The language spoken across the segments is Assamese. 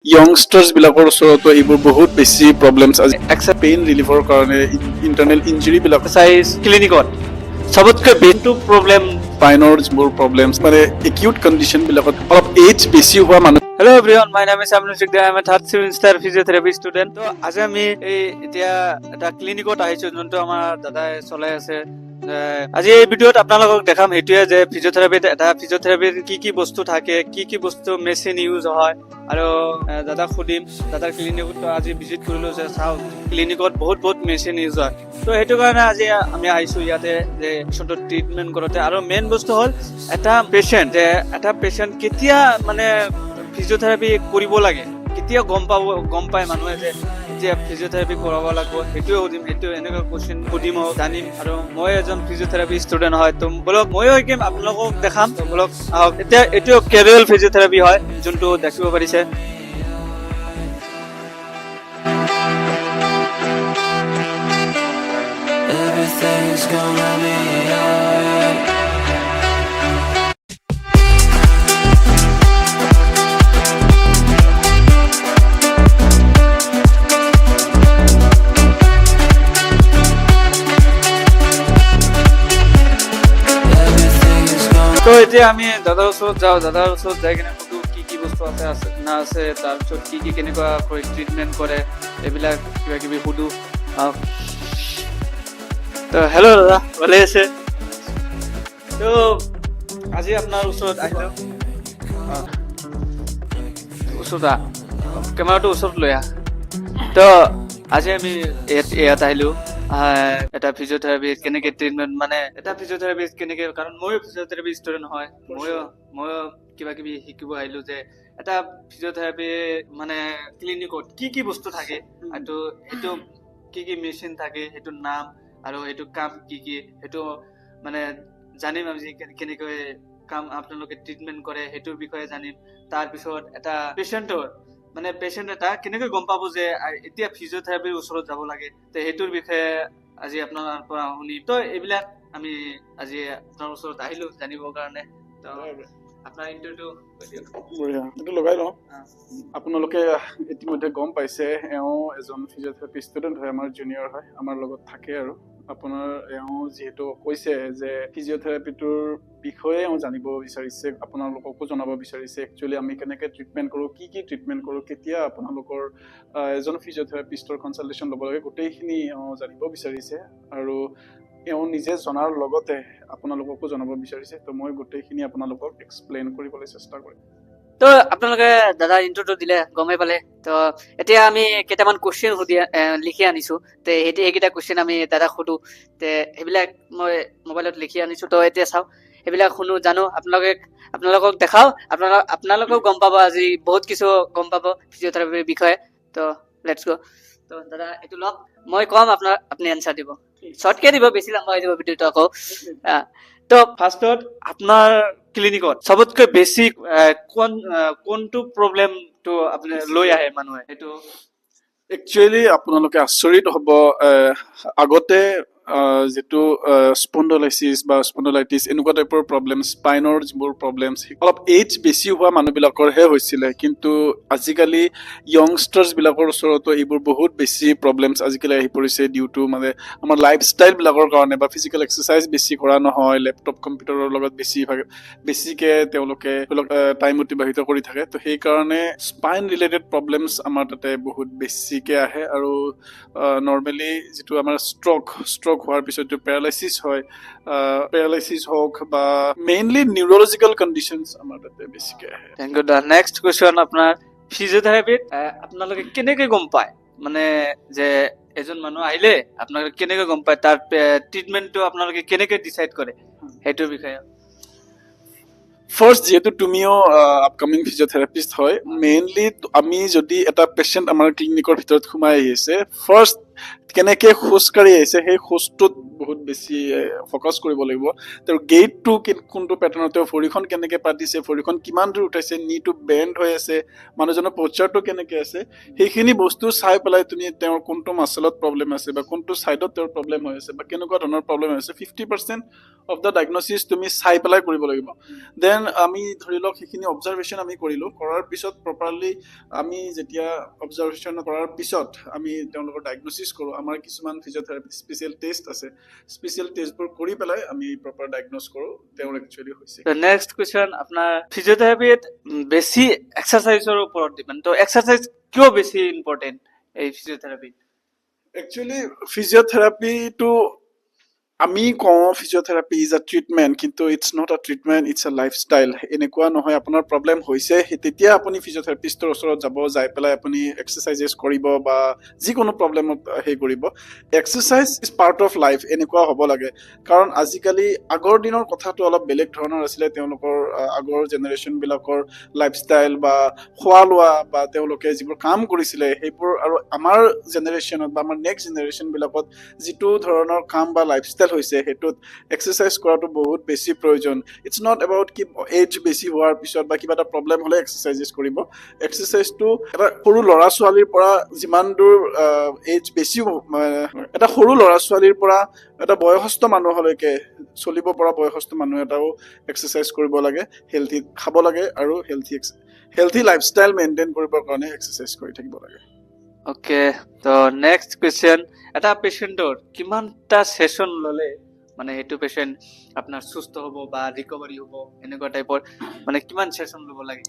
youngsters বিলাকৰ ওচৰতো এইবোৰ বহুত বেছি প্ৰবলেমছ আছে এক্সেপ্ট পেইন ৰিলিফৰ কাৰণে ইণ্টাৰনেল ইঞ্জুৰি বিলাক এক্সাৰচাইজ ক্লিনিকত সবতকৈ বেনটো প্ৰব্লেম স্পাইনৰ যিবোৰ প্ৰবলেমছ মানে একিউট কণ্ডিশ্যন বিলাকত অলপ এজ বেছি হোৱা মানুহ hello' everyone my name is Amanul Sikdar I M A third semester physiotherapy student তো আজি আমি এতিয়া এটা ক্লিনিকত আহিছোঁ যোনটো আমাৰ দাদাই চলাই আছে আজি এই ভিডিঅ'ত আপোনালোকক দেখাম সেইটোৱে যে ফিজিঅ'থেৰাপিৰ কি কি বস্তু থাকে কি বস্তু মেচিন ইউজ হয় আৰু দাদাক সুধিম দাদাৰ ক্লিনিকত আজি ভিজিট কৰিলোঁ যে চাওঁ ক্লিনিকত বহুত মেচিন ইউজ হয় তো সেইটো কাৰণে আজি আমি আহিছোঁ ইয়াতে যে পেচেণ্টৰ ট্ৰিটমেণ্ট কৰোঁতে আৰু মেইন বস্তু হ'ল এটা পেচেণ্ট কেতিয়া মানে ফিজিঅ'থেৰাপি কৰিব লাগে কেতিয়া গম পায় মানুহে যে এতিয়া ফিজিঅ'থেৰাপি কৰাব লাগিব সেইটোৱে সুধিম সেইটো এনেকুৱা কুৱেশ্যন সুধিম জানিম আৰু মই এজন ফিজিঅ'থেৰাপি ষ্টুডেণ্ট হয় তো বলক ময়ো শিকিম আপোনালোকক দেখাম তো বলক আহক এতিয়া এইটো কেজুৱেল ফিজিঅ'থেৰাপি হয় যোনটো দেখিব পাৰিছে Everything's gonna be alright. তো এতিয়া আমি দাদাৰ ওচৰত যাই কিনে সুধো কি বস্তু আছে না আছে তাৰপিছত কি কেনেকুৱা কৰি ট্ৰিটমেণ্ট কৰে এইবিলাক কিবা কিবি সুধো তো হেল্ল' দাদা ভালে আছে তো আজি আপোনাৰ ওচৰত আহিলোঁ কেমেৰাটো ওচৰত লৈ আহ তো আজি আমি ইয়াত আহিলোঁ এটা ফিজিঅ'থেৰাপি কেনেকে ট্ৰিটমেণ্ট মানে এটা ফিজিঅ'থেৰাপি কেনেকে কাৰণ ময়ো ফিজিঅ'থেৰাপি ষ্টুডেণ্ট হয় ময়ো কিবা কিবি শিকিব আহিলোঁ যে এটা ফিজিঅ'থেৰাপি মানে ক্লিনিকত কি বস্তু থাকে আৰু সেইটো কি মেচিন থাকে সেইটোৰ নাম আৰু সেইটো কাম কি সেইটো মানে জানিম আমি যে কেনেকৈ কাম আপোনালোকে ট্ৰিটমেণ্ট কৰে সেইটোৰ বিষয়ে জানিম তাৰপিছত এটা পেচেণ্ট এটা কেনেকৈ গম পাব যে এতিয়া ফিজিঅ'থেৰাপিৰ ওচৰত যাব লাগে তো সেইটোৰ বিষয়ে আজি আপোনাৰ পৰা শুনিম তো এইবিলাক আমি আজি আপোনাৰ ওচৰত আহিলোঁ জানিবৰ কাৰণে তো আপোনাৰ এইটো লগাই লওঁ আপোনালোকে ইতিমধ্যে গম পাইছে এওঁ এজন ফিজিঅ'থেৰাপি ষ্টুডেণ্ট হয় আমাৰ জুনিয়ৰ হয় আমাৰ লগত থাকে আৰু আপোনাৰ এওঁ যিহেতু কৈছে যে ফিজিঅ'থেৰাপিটোৰ বিষয়ে এওঁ জানিব বিচাৰিছে আপোনালোককো জনাব বিচাৰিছে একচুৱেলি আমি কেনেকৈ ট্ৰিটমেণ্ট কৰোঁ কি ট্ৰিটমেণ্ট কৰোঁ কেতিয়া আপোনালোকৰ এজন ফিজিঅ'থেৰাপিষ্টৰ কনচাল্টেশ্যন ল'ব লাগে গোটেইখিনি এওঁ জানিব বিচাৰিছে আৰু এওঁ নিজে জনাৰ লগতে আপোনালোককো জনাব বিচাৰিছে তো মই গোটেইখিনি আপোনালোকক এক্সপ্লেইন কৰিবলৈ চেষ্টা কৰিম তো আপোনালোকে দাদা ইন্ট্ৰটো দিলে গমেই পালে তো এতিয়া আমি কেইটামান কুৱেশ্যন লিখি আনিছো তে সেইকেইটা কুৱেশ্যন আমি দাদাক সোধো তে সেইবিলাক মই মোবাইলত লিখি আনিছো তো এতিয়া চাওঁ সেইবিলাক শুনো জানো আপোনালোকক দেখাও আপোনালোকেও গম পাব আজি বহুত কিছু গম পাব ফিজিঅ'থেৰাপিৰ বিষয়ে তো লেটছ গো তো দাদা এইটো লওক মই কম আপুনি এনচাৰ দিব শৰ্টকে দিব বেছি লম্বা হৈ যাব ভিডিঅ'টো আকৌ তো ফাৰ্ষ্টত আপোনাৰ ক্লিনিকত সবতকৈ বেছি কোনটো প্ৰব্লেমটো আপুনি লৈ আহে মানুহে সেইটো একচুৱেলি আপোনালোকে আচৰিত হ'ব আগতে যিটো স্পণ্ডলাইচিছ বা স্পণ্ডলাইটিছ এনেকুৱা টাইপৰ প্ৰব্লেম স্পাইনৰ যিবোৰ প্ৰব্লেমছ অলপ এজ বেছি হোৱা মানুহবিলাকৰহে হৈছিলে কিন্তু আজিকালি য়ংষ্টাৰ্ছ বিলাকৰ ওচৰতো এইবোৰ বহুত বেছি প্ৰব্লেমছ আজিকালি আহি পৰিছে ডিউ টু মানে আমাৰ লাইফষ্টাইলবিলাকৰ কাৰণে বা ফিজিকেল এক্সাৰচাইজ বেছি কৰা নহয় লেপটপ কম্পিউটাৰৰ লগত বেছিকৈ তেওঁলোকে টাইম অতিবাহিত কৰি থাকে তো সেইকাৰণে স্পাইন ৰিলেটেড প্ৰব্লেমছ আমাৰ তাতে বহুত বেছিকৈ আহে আৰু নৰ্মেলি যিটো আমাৰ ষ্ট্ৰক হোৱাৰ পিছত পেৰালাইচিছ হয় পেৰালাইচিছ হওক বা মেইনলি নিউৰলজিকেল কণ্ডিশ্যনছ আমাৰ তাতে বেছিকৈ আহে thank U the next question আপোনাৰ ফিজিঅ'থেৰাপিত আপোনালোকে কেনেকৈ গম পায় মানে যে এজন মানুহ আহিলে আপোনালোকে কেনেকৈ গম পায় তাৰ ট্ৰিটমেণ্টটো আপোনালোকে কেনেকৈ ডিচাইড কৰে সেইটোৰ বিষয়ে ফাৰ্ষ্ট যিহেতু তুমিও আপকামিং ফিজিঅ'থেৰাপিষ্ট হয় মেইনলি আমি যদি এটা পেচেণ্ট আমাৰ ক্লিনিকৰ ভিতৰত সোমাই আহিছে ফাৰ্ষ্ট কেনেকে খোজকাঢ়ি আহিছে সেই খোজটোত বহুত বেছি ফ'কাছ কৰিব লাগিব। তেওঁৰ গেইটটো কোনটো পেটাৰ্ণত, তেওঁ ভৰিখন কেনেকে পাতিছে, ভৰিখন কিমান দূৰ উঠাইছে, নিটো বেণ্ড হৈ আছে, মানুহজনৰ প'চাৰটো কেনেকে আছে, সেইখিনি বস্তু চাই পেলাই তুমি তেওঁৰ কোনটো মাচলত প্ৰব্লেম আছে বা কোনটো ছাইডত তেওঁৰ প্ৰব্লেম হৈ আছে বা কেনেকুৱা ধৰণৰ প্ৰব্লেম হৈ আছে, 50% অফ দ্য ডায়েগনচিছ তুমি চাই পেলাই কৰিব লাগিব। দেন আমি ধৰি লওক সেইখিনি অবজাৰভেশ্যন আমি কৰিলোঁ, কৰাৰ পিছত প্ৰপাৰলি আমি যেতিয়া অবজাৰভেশ্যন কৰাৰ পিছত আমি তেওঁলোকৰ ডায়েগনচিছ কৰোঁ। আমাৰ কিছুমান ফিজিঅ'থেৰাপি স্পেচিয়েল টেষ্ট আছে, স্পেচিয়েল টেষ্টবোৰ কৰি পেলাই আমি প্ৰপাৰ ডায়েগন'জ কৰোঁ তেওঁৰ একচুৱেলি হৈছে। তো নেক্সট কুৱেশ্যন, আপোনাৰ ফিজিঅ'থেৰাপিত বেছি এক্সাৰচাইজৰ ওপৰত ডিপেণ্ড, তো এক্সাৰচাইজ কিয় বেছি ইম্পৰ্টেণ্ট এই ফিজিঅ'থেৰাপিত? একচুৱেলি ফিজিঅ'থেৰাপিটো আমি কওঁ ফিজিঅ'থেৰাপি ইজ আ ট্ৰিটমেণ্ট, কিন্তু it's not a treatment, it's a lifestyle. এনেকুৱা নহয় আপোনাৰ প্ৰব্লেম হৈছে তেতিয়া আপুনি ফিজিঅ'থেৰাপিষ্টৰ ওচৰত যাব, যাই পেলাই আপুনি এক্সাৰচাইজেছ কৰিব বা যিকোনো প্ৰব্লেমত সেই কৰিব। Exercise is part of life, এনেকুৱা হ'ব লাগে। কাৰণ আজিকালি আগৰ দিনৰ কথাটো অলপ বেলেগ ধৰণৰ আছিলে, তেওঁলোকৰ আগৰ জেনেৰেশ্যনবিলাকৰ লাইফষ্টাইল বা খোৱা লোৱা বা তেওঁলোকে যিবোৰ কাম কৰিছিলে সেইবোৰ, আৰু আমাৰ জেনেৰেশ্যনত বা আমাৰ নেক্সট জেনেৰেশ্যনবিলাকত যিটো ধৰণৰ কাম বা লাইফষ্টাইল হৈছে সেইটোত এক্সাৰচাইজ কৰাটো বহুত বেছি প্ৰয়োজন। ইটছ নট এবাউট কি এজ বেছি হোৱাৰ পিছত বা কিবা এটা প্ৰব্লেম হ'লে এক্সাৰচাইজেছ কৰিব। এক্সাৰচাইজটো এটা সৰু ল'ৰা ছোৱালীৰ পৰা যিমান দূৰ এজ বেছি, এটা সৰু ল'ৰা ছোৱালীৰ পৰা এটা বয়সস্থ মানুহলৈকে, চলিব পৰা বয়সস্থ মানুহ এটাও এক্সাৰচাইজ কৰিব লাগে, হেল্থি খাব লাগে আৰু হেল্থি লাইফষ্টাইল মেইনটেইন কৰিবৰ কাৰণে এক্সাৰচাইজ কৰি থাকিব লাগে। অ'কে, তো নেক্সট কুৱেশ্যন, এটা পেচেণ্টৰ কিমানটা ছেশ্যন ল'লে মানে সেইটো পেচেণ্ট আপোনাৰ সুস্থ হ'ব বা ৰিকভাৰী হ'ব, এনেকুৱা টাইপৰ মানে কিমান ছেশ্যন ল'ব লাগে?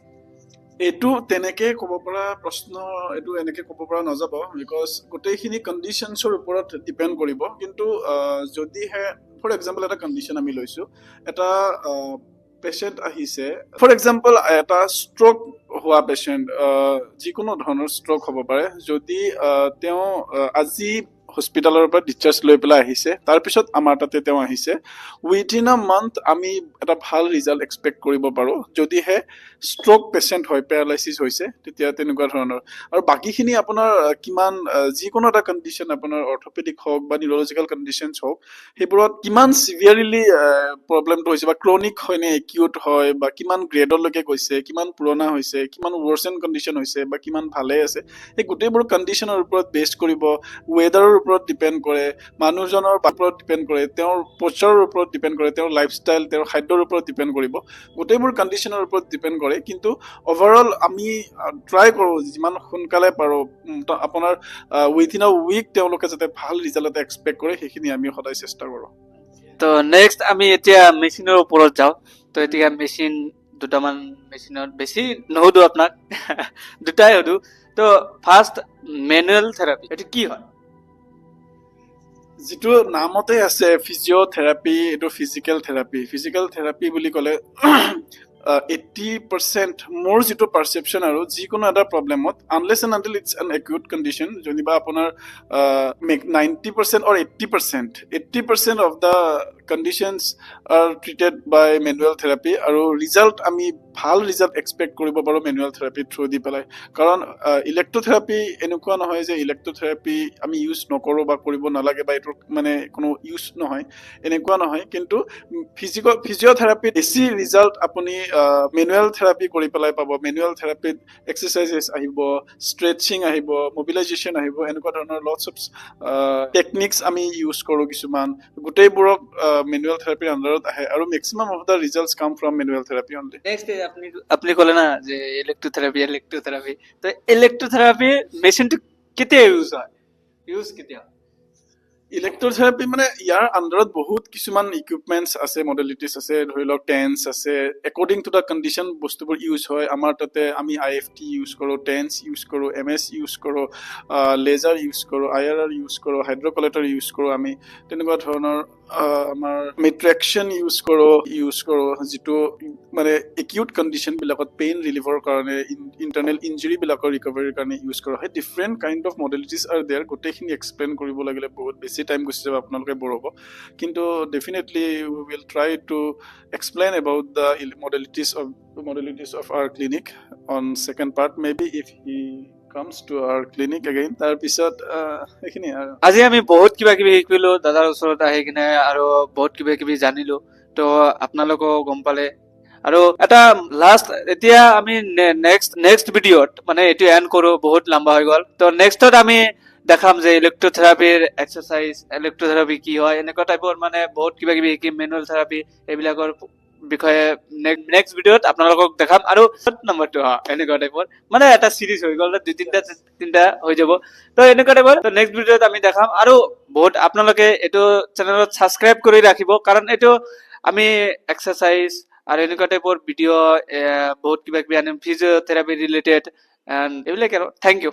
এইটো তেনেকে ক'ব পৰা প্ৰশ্ন, এইটো এনেকে ক'ব পৰা নাযাব, বিকজ গোটেইখিনি কণ্ডিশ্যনছৰ ওপৰত ডিপেণ্ড কৰিব। কিন্তু যদিহে ফৰ এক্সাম্পল এটা কণ্ডিশ্যন আমি লৈছোঁ, এটা পেচেণ্ট আহিছে, ফৰ এক্সাম্পল এটা ষ্ট্ৰক হোৱা পেচেণ্ট, যিকোনো ধৰণৰ ষ্ট্ৰক হ'ব পাৰে, যদি তেওঁ আজি হস্পিটেলৰ পৰা ডিচাৰ্জ লৈ পেলাই আহিছে, তাৰপিছত আমাৰ তাতে তেওঁ আহিছে, উইথিন আ মান্থ আমি এটা ভাল ৰিজাল্ট এক্সপেক্ট কৰিব পাৰোঁ। যদিহে ষ্ট্ৰক পেচেণ্ট হয়, পেৰালাইচিছ হৈছে, তেতিয়া তেনেকুৱা ধৰণৰ। আৰু বাকীখিনি আপোনাৰ কিমান যিকোনো এটা কণ্ডিশ্যন, আপোনাৰ অৰ্থপেডিক হওক বা নিউৰলজিকেল কণ্ডিশ্যনছ হওক, সেইবোৰত কিমান চিভিয়াৰলি প্ৰব্লেমটো হৈছে বা ক্ৰনিক হয়নে একিউট হয় বা কিমান গ্ৰেডলৈকে গৈছে, কিমান পুৰণা হৈছে, কিমান ৱৰ্চেন কণ্ডিশ্যন হৈছে বা কিমান ভালে আছে, সেই গোটেইবোৰ কণ্ডিশ্যনৰ ওপৰত বেছ কৰিব। ৱেডাৰৰ ওপৰত ডিপেণ্ড কৰে, মানুহজনৰ ওপৰত ডিপেণ্ড কৰে, তেওঁৰ প'চাৰৰ ওপৰত ডিপেণ্ড কৰে, তেওঁৰ লাইফষ্টাইল, তেওঁৰ খাদ্যৰ ওপৰত ডিপেণ্ড কৰিব, গোটেইবোৰ কণ্ডিশ্যনৰ ওপৰত ডিপেণ্ড কৰে। কিন্তু অভাৰঅল আমি ট্ৰাই কৰোঁ যিমান সোনকালে পাৰোঁ আপোনাৰ উইথিন আ উইক তেওঁলোকে যাতে ভাল ৰিজাল্ট এটা এক্সপেক্ট কৰে, সেইখিনি আমি সদায় চেষ্টা কৰোঁ। তো নেক্সট আমি এতিয়া মেচিনৰ ওপৰত যাওঁ। তো এতিয়া মেচিন দুটামান মেচিনত বেছি নুসুধো আপোনাক দুটাই সুধো। তো ফাৰ্ষ্ট মেনুৱেল থেৰাপি, এইটো কি হয়? যিটো নামতে আছে ফিজিঅ'থেৰাপি, এইটো ফিজিকেল থেৰাপি। ফিজিকেল থেৰাপি বুলি ক'লে 80% মোৰ যিটো পাৰচেপশ্যন আৰু যিকোনো এটা প্ৰব্লেমত, unless and until it's an acute condition, যেনিবা আপোনাৰ 90% or 80% of the conditions are treated by manual therapy, আৰু ৰিজাল্ট আমি ভাল ৰিজাল্ট এক্সপেক্ট কৰিব পাৰোঁ মেনুৱেল থেৰাপি থ্ৰু দি পেলাই। কাৰণ ইলেক্ট্ৰথেৰাপি এনেকুৱা নহয় যে ইলেক্ট্ৰথেৰাপি আমি ইউজ নকৰোঁ বা কৰিব নালাগে বা এইটোৰ মানে কোনো ইউজ নহয়, এনেকুৱা নহয়। কিন্তু ফিজিঅ'থেৰাপিত বেছি ৰিজাল্ট আপুনি মেনুৱেল থেৰাপি কৰি পেলাই পাব। মেনুৱেল থেৰাপিত এক্সাৰচাইজেছ আহিব, ষ্ট্ৰেচিং আহিব, মবিলাইজেশ্যন আহিব, এনেকুৱা ধৰণৰ লটছ অফ টেকনিক্স আমি ইউজ কৰোঁ কিছুমান, গোটেইবোৰক মেনুৱেল থেৰাপিৰ আণ্ডাৰত আহে, আৰু মেক্সিমাম অফ দ্য ৰিজাল্টছ কাম from manual therapy only. Next আপুনি ক'লে না যে ইলেক্ট্ৰথেৰাপি, তো ইলেক্ট্ৰথেৰাপি মেচিনটো কেতিয়া ইউজ কেতিয়া? ইলেক্ট্ৰথেৰাপি মানে ইয়াৰ আণ্ডাৰত বহুত কিছুমান ইকুইপমেণ্টছ আছে, মডেলিটিছ আছে, ধৰি লওক টেন্স আছে, একৰ্ডিং টু দ্য কণ্ডিশ্যন বস্তুবোৰ ইউজ হয়। আমাৰ তাতে আমি IFT ইউজ কৰোঁ, টেন্স ইউজ কৰোঁ, MS ইউজ কৰোঁ, লেজাৰ ইউজ কৰোঁ, IRR ইউজ কৰোঁ, হাইড্ৰকলেক্টৰ ইউজ কৰোঁ আমি, তেনেকুৱা ধৰণৰ আমাৰ মেট্ৰেকশ্যন ইউজ কৰোঁ, যিটো মানে একিউট কণ্ডিশ্যনবিলাকত পেইন ৰিলিভৰ কাৰণে, ইণ্টাৰনেল ইঞ্জুৰিবিলাকৰ ৰিকভাৰীৰ কাৰণে ইউজ কৰোঁ। সেই different kind of modalities are there. গোটেইখিনি এক্সপ্লেইন কৰিব লাগিলে বহুত বেছি টাইম গুচি যাব, আপোনালোকে বৰ হ'ব। কিন্তু definitely we will try to explain about the modalities of our clinic on second part, maybe if he comes to our clinic again. তাৰ পিছত এইখিনি আৰু আজি আমি বহুত কিবা কিবি শিকিলো দাদাৰ ওচৰত আহি কিনে আৰু বহুত কিবা কিবি জানিলো তো আপোনালোকেও গম পালে আৰু এটা লাষ্ট এতিয়া আমি নেক্সট ভিডিঅ'ত মানে এইটো এণ্ড কৰো বহুত লম্বা হৈ গ'ল তো নেক্সটত আমি দেখাম যে ইলেক্ট্ৰথেৰাপিৰ এক্সাৰচাইজ ইলেক্ট্ৰথেৰাপি কি হয় এনেকুৱা টাইপৰ মানে বহুত কিবা কিবি শিকিম মেনুৱেল থেৰাপি এইবিলাকৰ বিষয়ে নেক্সট ভিডিঅ'ত আপোনালোকক দেখাম আৰু নম্বৰটো এনেকুৱা টাইপৰ মানে এটা চিৰিজ হৈ গ'ল দুই তিনিটা হৈ যাব তো এনেকুৱা টাইপৰ তো নেক্সট ভিডিঅ'ত আমি দেখাম আৰু বহুত আপোনালোকে এইটো চেনেলত ছাবস্ক্ৰাইব কৰি ৰাখিব কাৰণ এইটো আমি এক্সাৰচাইজ আৰু এনেকুৱা টাইপৰ ভিডিঅ' বহুত কিবা কিবি আনিম ফিজিঅ'থেৰাপি ৰিলেটেড এণ্ড এইবিলাক আৰু থেংক ইউ